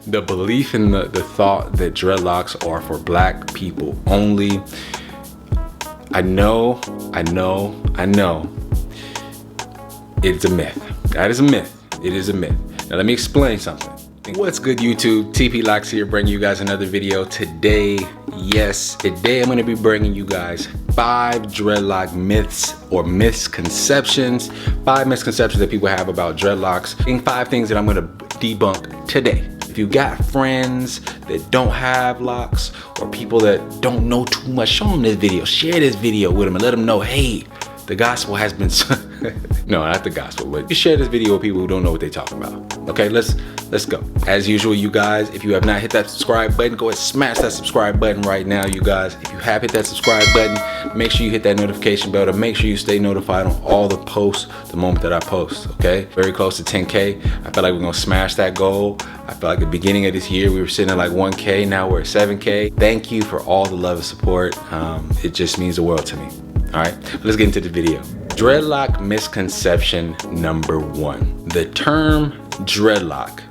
The belief in the thought that dreadlocks are for black people only. I know. It's a myth. That is a myth. It is a myth. Now let me explain something. What's good, YouTube? tplocks here, bringing you guys another video today. Yes, today I'm going to be bringing you guys 5 dreadlock myths or misconceptions. 5 misconceptions that people have about dreadlocks, and 5 things that I'm going to debunk today. If you got friends that don't have locks or people that don't know too much, show them this video. Share this video with them and let them know, hey, the gospel has been no, not the gospel, but you share this video with people who don't know what they're talking about. Okay, let's go. As usual, you guys, if you have not hit that subscribe button, go ahead and smash that subscribe button right now, you guys. If you have hit that subscribe button, make sure you hit that notification bell to make sure you stay notified on all the posts the moment that I post. Okay, very close to 10K. I feel like we're gonna smash that goal. I feel like at the beginning of this year we were sitting at like 1K, now we're at 7K. Thank you for all the love and support. It just means the world to me. All right, let's get into the video. Dreadlock misconception number 1. The term dreadlock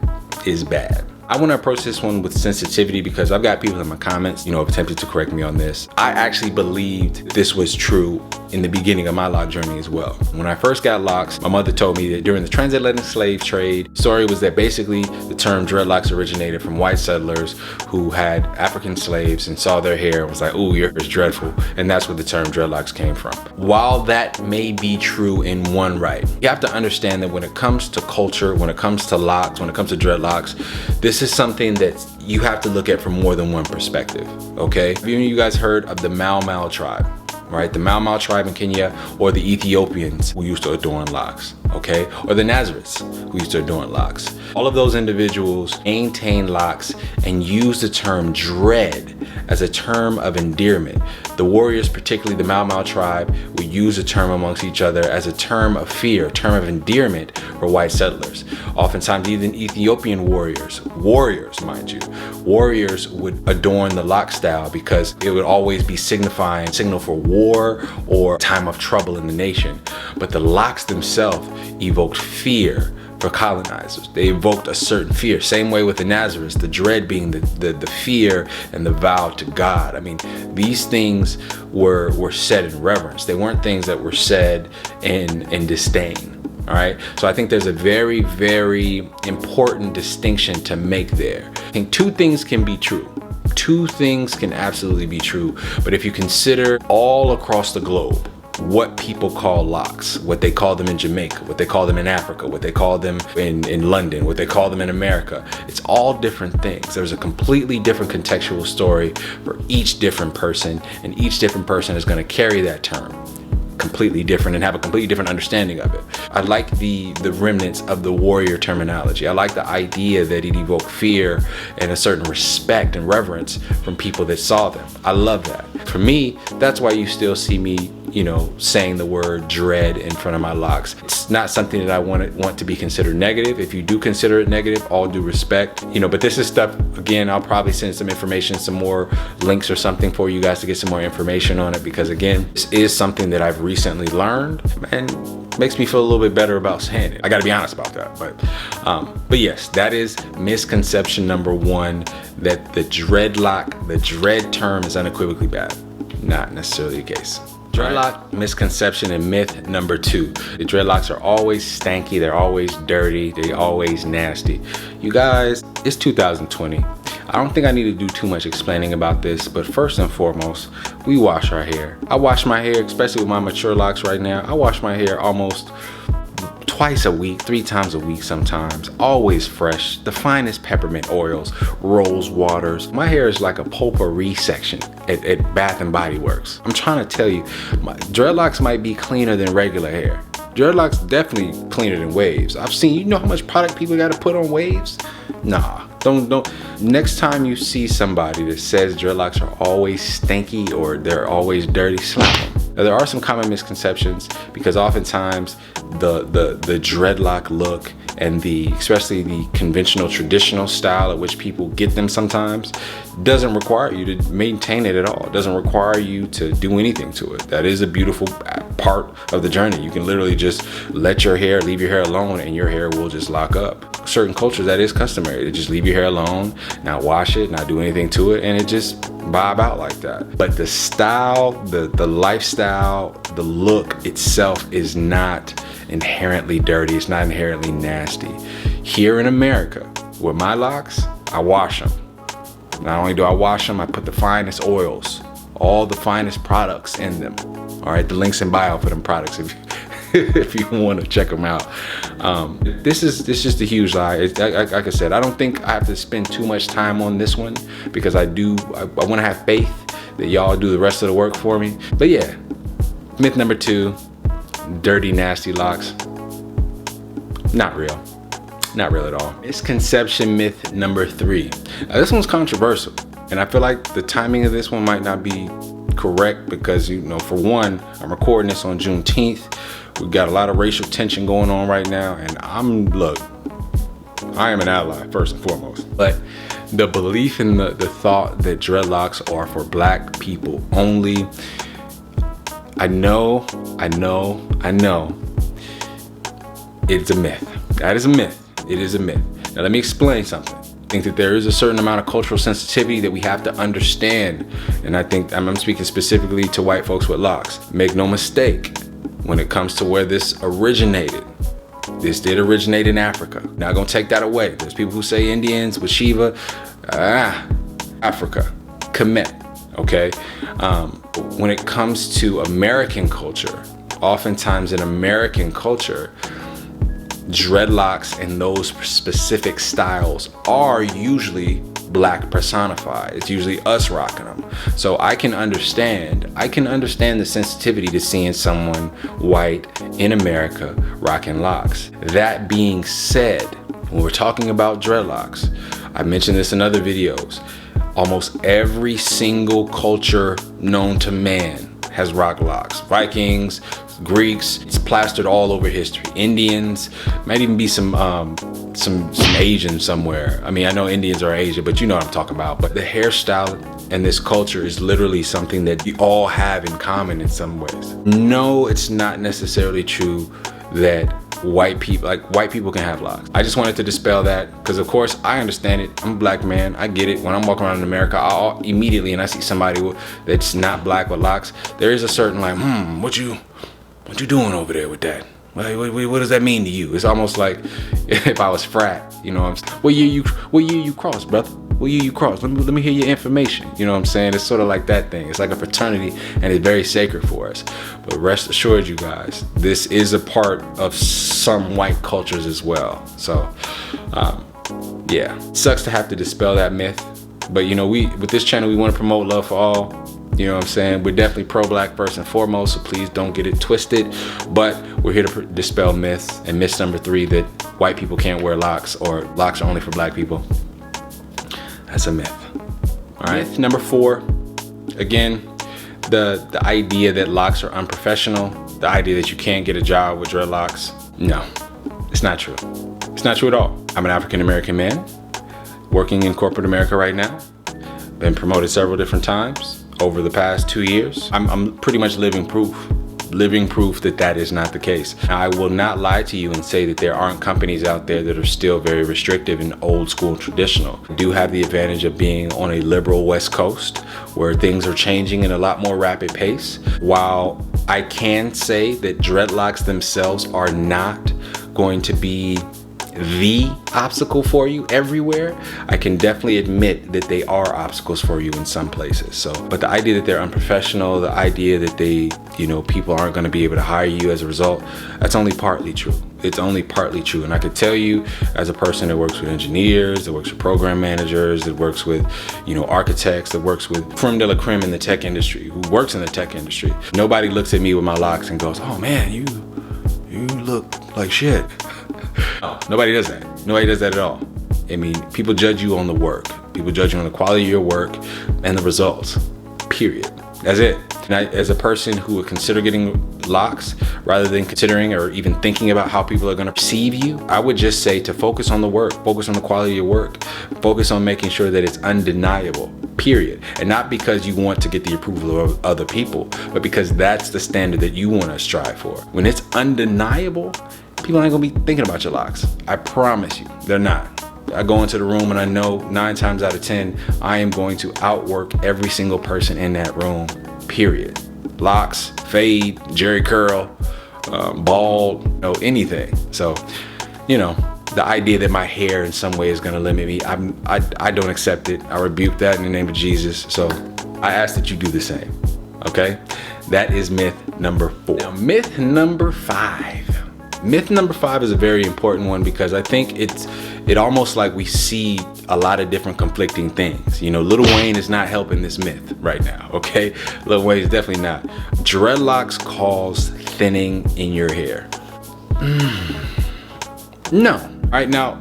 is bad. I want to approach this one with sensitivity because I've got people in my comments, have attempted to correct me on this. I actually believed this was true in the beginning of my lock journey as well. When I first got locks, my mother told me that during the transatlantic slave trade, story was that basically the term dreadlocks originated from white settlers who had African slaves and saw their hair and was like, ooh, your hair is dreadful. And that's where the term dreadlocks came from. While that may be true in one right, you have to understand that when it comes to culture, when it comes to locks, when it comes to dreadlocks, this is something that you have to look at from more than one perspective, okay? Have any of you guys heard of the Mau Mau tribe? Right, the Mau Mau tribe in Kenya, or the Ethiopians who used to adorn locks, okay? Or the Nazareths who used to adorn locks. All of those individuals maintain locks and use the term dread as a term of endearment. The warriors, particularly the Mau Mau tribe, would use the term amongst each other as a term of fear, a term of endearment for white settlers. Oftentimes even Ethiopian warriors mind you, warriors would adorn the lock style because it would always be signal for war or time of trouble in the nation. But the locks themselves evoked fear for colonizers. They evoked a certain fear. Same way with the Nazareths, the dread being the fear and the vow to God. I mean, these things were said in reverence. They weren't things that were said in disdain. All right, so I think there's a very, very important distinction to make there. I think 2 things can be true. 2 things can absolutely be true, but if you consider all across the globe what people call locks, what they call them in Jamaica, what they call them in Africa, what they call them in London, what they call them in America, it's all different things. There's a completely different contextual story for each different person, and each different person is going to carry that term completely different and have a completely different understanding of it. I like the remnants of the warrior terminology. I like the idea that it evoked fear and a certain respect and reverence from people that saw them. I love that. For me, that's why you still see me saying the word dread in front of my locks. It's not something that I want to be considered negative. If you do consider it negative, all due respect, but this is stuff, again, I'll probably send some information, some more links or something for you guys to get some more information on it, because again, this is something that I've recently learned and makes me feel a little bit better about saying it. I gotta be honest about that, but yes, that is misconception number 1, that the dread term is unequivocally bad. Not necessarily the case. Dreadlock misconception and myth number 2. The dreadlocks are always stanky, they're always dirty, they're always nasty. You guys, it's 2020. I don't think I need to do too much explaining about this, but first and foremost, we wash our hair. I wash my hair, especially with my mature locks right now. I wash my hair almost twice a week, 3 times a week sometimes, always fresh, the finest peppermint oils, rose waters. My hair is like a potpourri section at Bath and Body Works. I'm trying to tell you, my dreadlocks might be cleaner than regular hair. Dreadlocks definitely cleaner than waves. I've seen, you know how much product people got to put on waves? Nah, don't. Next time you see somebody that says dreadlocks are always stanky or they're always dirty, slap them. Now, there are some common misconceptions because oftentimes the dreadlock look and especially the conventional traditional style at which people get them sometimes doesn't require you to maintain it at all. It doesn't require you to do anything to it. That is a beautiful part of the journey. You can literally just let your hair, leave your hair alone, and your hair will just lock up. certain cultures that is customary to just leave your hair alone, not wash it, not do anything to it, and it just bob out like that. But the style, the lifestyle, the look itself is not inherently dirty. It's not inherently nasty. Here in America, with my locks, I wash them. Not only do I wash them, I put the finest oils, all the finest products in them. All right, the link's in bio for them products if you want to check them out. This is just a huge lie. Like I said, I don't think I have to spend too much time on this one because I want to have faith that y'all do the rest of the work for me. But yeah, myth number 2, dirty, nasty locks. Not real. Not real at all. Misconception myth number 3. Now, this one's controversial, and I feel like the timing of this one might not be correct because, you know, for one, I'm recording this on Juneteenth. We've got a lot of racial tension going on right now, and I am an ally first and foremost. But the belief in the thought that dreadlocks are for black people only, I know, it's a myth. That is a myth. It is a myth. Now let me explain something. I think that there is a certain amount of cultural sensitivity that we have to understand. And I think I'm speaking specifically to white folks with locks. Make no mistake, when it comes to where this originated, this did originate in Africa. Not gonna take that away. There's people who say Indians with Shiva, Africa, Kemet, okay? When it comes to American culture, oftentimes in American culture, dreadlocks and those specific styles are usually black personified. It's usually us rocking them. So I can understand the sensitivity to seeing someone white in America rocking locks. That being said, when we're talking about dreadlocks, I mentioned this in other videos, almost every single culture known to man has rock locks. Vikings, Greeks, it's plastered all over history. Indians, might even be some Asian somewhere. I mean, I know Indians are Asian, but you know what I'm talking about. But the hairstyle and this culture is literally something that we all have in common in some ways. No, it's not necessarily true that white people can have locks. I just wanted to dispel that because, of course, I understand it. I'm a black man. I get it. When I'm walking around in America, I'll immediately, and I see somebody that's not black with locks, there is a certain like, what you doing over there with that? What does that mean to you? It's almost like if I was frat, you know what I'm saying? What year you cross, brother? What year you cross? Let me hear your information. You know what I'm saying? It's sort of like that thing. It's like a fraternity, and it's very sacred for us. But rest assured, you guys, this is a part of some white cultures as well. So, yeah, sucks to have to dispel that myth. But you know, with this channel, we want to promote love for all. You know what I'm saying? We're definitely pro-black first and foremost, so please don't get it twisted. But we're here to dispel myths. And myth number 3, that white people can't wear locks or locks are only for black people. That's a myth. All right. Myth number 4, again, the idea that locks are unprofessional, the idea that you can't get a job with dreadlocks. No, it's not true. It's not true at all. I'm an African-American man working in corporate America right now. Been promoted several different times over the past 2 years. I'm pretty much living proof that is not the case. Now, I will not lie to you and say that there aren't companies out there that are still very restrictive and old school traditional. I do have the advantage of being on a liberal West Coast where things are changing in a lot more rapid pace. While I can say that dreadlocks themselves are not going to be the obstacle for you everywhere, I can definitely admit that they are obstacles for you in some places. So, but the idea that they're unprofessional, the idea that people aren't going to be able to hire you as a result, that's only partly true. It's only partly true. And I could tell you, as a person that works with engineers, that works with program managers, that works with, architects, that works with creme de la creme in the tech industry, who works in the tech industry, nobody looks at me with my locks and goes, "Oh man, you look like shit." No, nobody does that. Nobody does that at all. I mean, people judge you on the work. People judge you on the quality of your work and the results, period. That's it. And I, as a person who would consider getting locks, rather than considering or even thinking about how people are going to perceive you, I would just say to focus on the work, focus on the quality of your work, focus on making sure that it's undeniable, period. And not because you want to get the approval of other people, but because that's the standard that you want to strive for. When it's undeniable, people ain't gonna be thinking about your locks. I promise you, they're not. I go into the room and I know 9 times out of 10, I am going to outwork every single person in that room, period. Locks, fade, jerry curl, bald, anything. So, the idea that my hair in some way is gonna limit me, I don't accept it. I rebuke that in the name of Jesus. So I ask that you do the same, okay? That is myth number 4. Now, myth number 5. Myth number 5 is a very important one because I think it almost like we see a lot of different conflicting things. Lil Wayne is not helping this myth right now, okay? Lil Wayne is definitely not. Dreadlocks cause thinning in your hair. No. All right, now,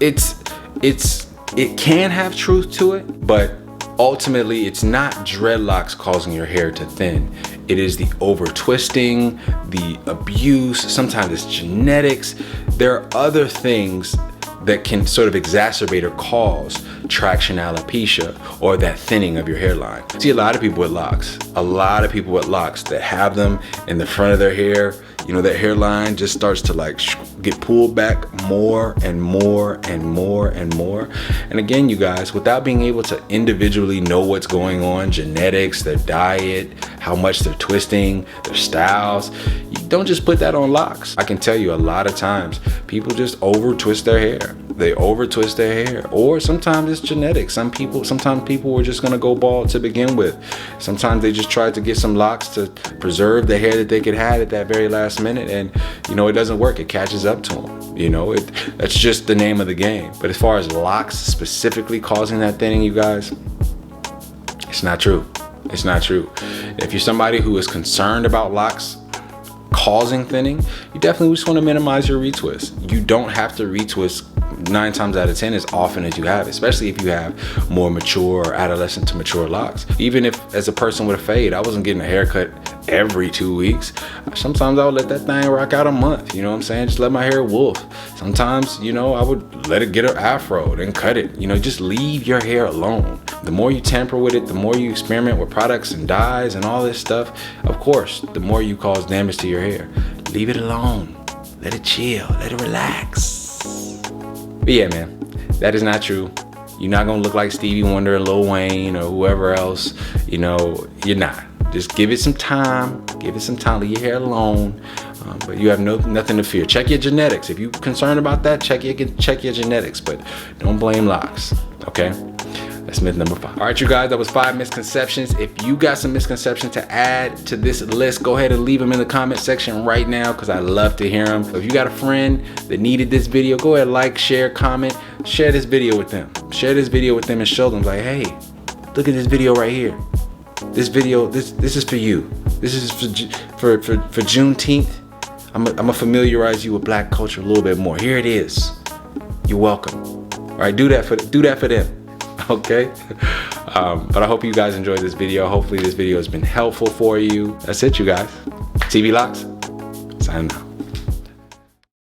it can have truth to it, but ultimately it's not dreadlocks causing your hair to thin. It is the over twisting, the abuse, sometimes it's genetics. There are other things that can sort of exacerbate or cause traction alopecia or that thinning of your hairline. I see a lot of people with locks, that have them in the front of their hair. That hairline just starts to get pulled back more and more and more and more. And again, you guys, without being able to individually know what's going on, genetics, their diet, how much they're twisting, their styles, you don't just put that on locks. I can tell you a lot of times people just over twist their hair. They over twist their hair, or sometimes it's genetics. Sometimes people were just gonna go bald to begin with. Sometimes they just tried to get some locks to preserve the hair that they could have at that very last minute, and it doesn't work. It catches up to them. That's just the name of the game. But as far as locks specifically causing that thinning, you guys, it's not true. It's not true. If you're somebody who is concerned about locks causing thinning, you definitely just want to minimize your retwist. You don't have to retwist 9 times out of 10 as often as you have, especially if you have more mature or adolescent to mature locks. Even if, as a person with a fade, I wasn't getting a haircut every 2 weeks. Sometimes I would let that thing rock out a month, you know what I'm saying? Just let my hair wolf. Sometimes, I would let it get an afro, then cut it. Just leave your hair alone. The more you tamper with it, the more you experiment with products and dyes and all this stuff, of course, the more you cause damage to your hair. Leave it alone. Let it chill. Let it relax. But yeah, man, that is not true. You're not gonna look like Stevie Wonder and Lil Wayne or whoever else. You're not. Just give it some time. Give it some time. Leave your hair alone. But you have nothing to fear. Check your genetics. If you're concerned about that, check your genetics. But don't blame locks. Okay. That's myth number 5. All right, you guys, that was 5 misconceptions. If you got some misconceptions to add to this list, go ahead and leave them in the comment section right now because I love to hear them. So if you got a friend that needed this video, go ahead, like, share, comment, share this video with them. Share this video with them and show them like, hey, look at this video right here. This video, this is for you. This is for Juneteenth. I'm gonna familiarize you with Black culture a little bit more. Here it is. You're welcome. All right, do that for them. Okay, but I hope you guys enjoyed this video. Hopefully this video has been helpful for you. That's it, you guys. tplocks, signing out.